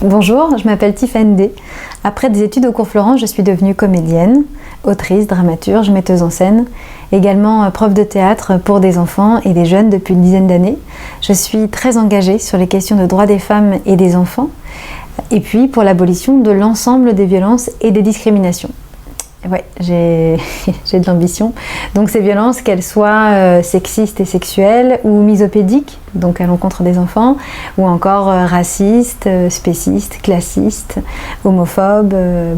Bonjour, je m'appelle Tiffany D. Après des études au cours Florent, je suis devenue comédienne, autrice, dramaturge, metteuse en scène, également prof de théâtre pour des enfants et des jeunes depuis une dizaine d'années. Je suis très engagée sur les questions de droits des femmes et des enfants, et puis pour l'abolition de l'ensemble des violences et des discriminations. Ouais, j'ai de l'ambition. Donc ces violences, qu'elles soient sexistes et sexuelles ou misopédiques, donc à l'encontre des enfants, ou encore racistes, spécistes, classistes, homophobes,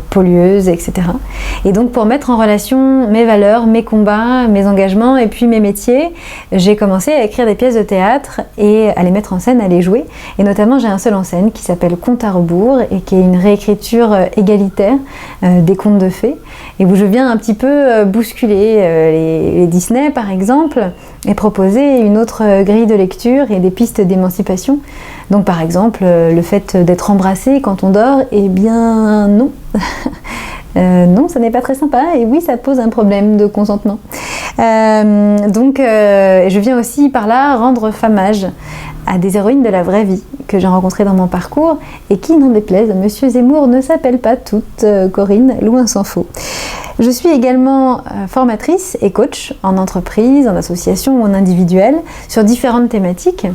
pollueuses, etc. Et donc pour mettre en relation mes valeurs, mes combats, mes engagements et puis mes métiers, j'ai commencé à écrire des pièces de théâtre et à les mettre en scène, à les jouer. Et notamment j'ai un seul en scène qui s'appelle Conte à rebours et qui est une réécriture égalitaire des contes de fées, et où je viens un petit peu bousculer les Disney par exemple et proposer une autre grille de lecture et des pistes d'émancipation. Donc par exemple le fait d'être embrassé quand on dort, eh bien non. Non, ça n'est pas très sympa et oui, ça pose un problème de consentement. Donc je viens aussi par là rendre hommage à des héroïnes de la vraie vie que j'ai rencontrées dans mon parcours et qui, n'en déplaise à Monsieur Zemmour, ne s'appellent pas toutes Corinne, loin s'en faut. Je suis également formatrice et coach en entreprise, en association ou en individuel sur différentes thématiques,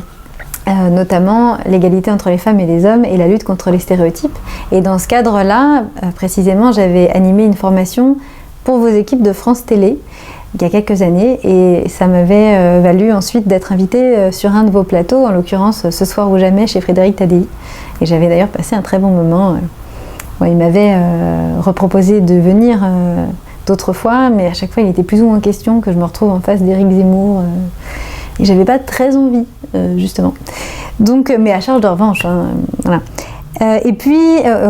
notamment l'égalité entre les femmes et les hommes et la lutte contre les stéréotypes. Et dans ce cadre-là, précisément, j'avais animé une formation pour vos équipes de France Télé il y a quelques années et ça m'avait valu ensuite d'être invitée sur un de vos plateaux, en l'occurrence Ce soir ou jamais chez Frédéric Tadei. Et j'avais d'ailleurs passé un très bon moment. Il m'avait reproposé de venir d'autres fois, mais à chaque fois il était plus ou moins question que je me retrouve en face d'Éric Zemmour. Et j'avais pas très envie, justement. Donc, mais à charge de revanche, hein, voilà. Et puis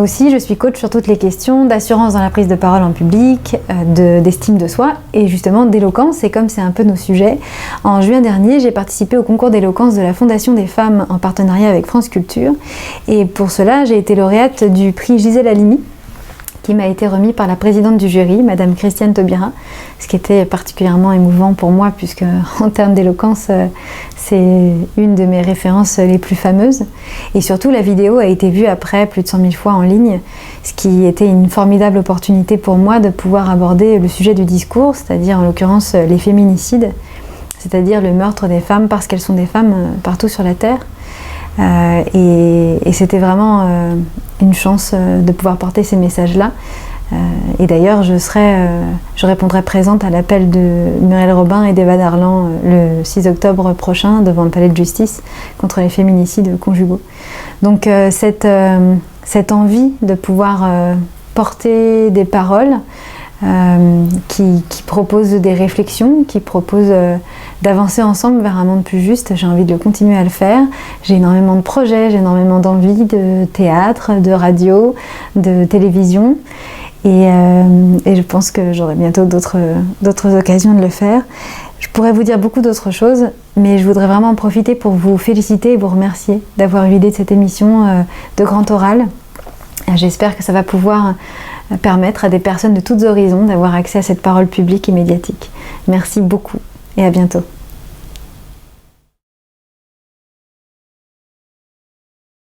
aussi, je suis coach sur toutes les questions d'assurance dans la prise de parole en public, d'estime de soi et justement d'éloquence. Et comme c'est un peu nos sujets, en juin dernier, j'ai participé au concours d'éloquence de la Fondation des femmes en partenariat avec France Culture. Et pour cela, j'ai été lauréate du prix Gisèle Halimi, qui m'a été remis par la présidente du jury, Madame Christiane Taubira, ce qui était particulièrement émouvant pour moi, puisque en termes d'éloquence, c'est une de mes références les plus fameuses. Et surtout, la vidéo a été vue après plus de 100 000 fois en ligne, ce qui était une formidable opportunité pour moi de pouvoir aborder le sujet du discours, c'est-à-dire en l'occurrence les féminicides, c'est-à-dire le meurtre des femmes parce qu'elles sont des femmes partout sur la Terre. Et c'était vraiment une chance de pouvoir porter ces messages-là. Et d'ailleurs, je répondrai présente à l'appel de Muriel Robin et d'Eva Darlan le 6 octobre prochain devant le palais de justice contre les féminicides conjugaux. Donc cette envie de pouvoir porter des paroles qui proposent des réflexions, qui proposent d'avancer ensemble vers un monde plus juste, j'ai envie de continuer à le faire. J'ai énormément de projets, j'ai énormément d'envie de théâtre, de radio, de télévision. Et je pense que j'aurai bientôt d'autres occasions de le faire. Je pourrais vous dire beaucoup d'autres choses, mais je voudrais vraiment en profiter pour vous féliciter et vous remercier d'avoir eu l'idée de cette émission de Grand Oral. J'espère que ça va pouvoir permettre à des personnes de tous horizons d'avoir accès à cette parole publique et médiatique. Merci beaucoup et à bientôt.